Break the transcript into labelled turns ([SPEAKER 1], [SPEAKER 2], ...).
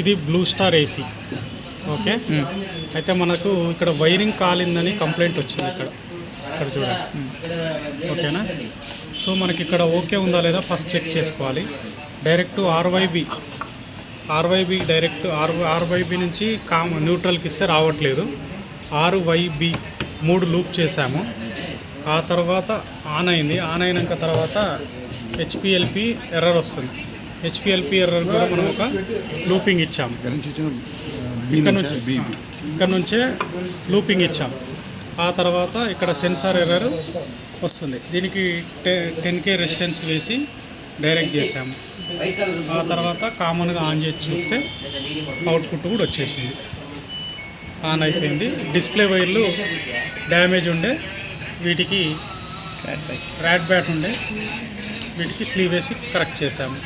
[SPEAKER 1] ఇది blue star AC. Okay, అయితే మనకు ఇక్కడ వైరింగ్ కాలిందని కంప్లైంట్ వచ్చింది. ఇక్కడ చూడండి. ఓకేనా, సో మనకి ఇక్కడ ఓకే ఉందా లేదా ఫస్ట్ చెక్ చేసుకోవాలి. డైరెక్ట్ ఆర్వైబి డైరెక్ట్ ఆర్వైబి నుంచి న్యూట్రల్కి ఇస్తే రావట్లేదు. ఆర్వైబి 3 లూప్ చేసాము. ఆ తర్వాత ఆన్ అయింది. ఆన్ అయినాక తర్వాత హెచ్పిఎల్పి ఎర్రర్ వస్తుంది. హెచ్పిఎల్పి ఎర్రర్ కూడా మనం ఒక లూపింగ్ ఇచ్చాము. ఇక్కడ నుంచే లూపింగ్ ఇచ్చాం. ఆ తర్వాత ఇక్కడ సెన్సార్ ఎర్రర్ వస్తుంది. దీనికి 10K రెసిస్టెన్స్ వేసి డైరెక్ట్ చేసాము. ఆ తర్వాత కామన్గా ఆన్ చేసి చూస్తే అవుట్పుట్ కూడా వచ్చేసింది, ఆన్ అయిపోయింది. డిస్ప్లే వైర్లు డ్యామేజ్ ఉండే, వీటికి ర్యాట్ బ్యాట్ ఉండే, వీటికి స్లీవ్ వేసి కరెక్ట్ చేసాము.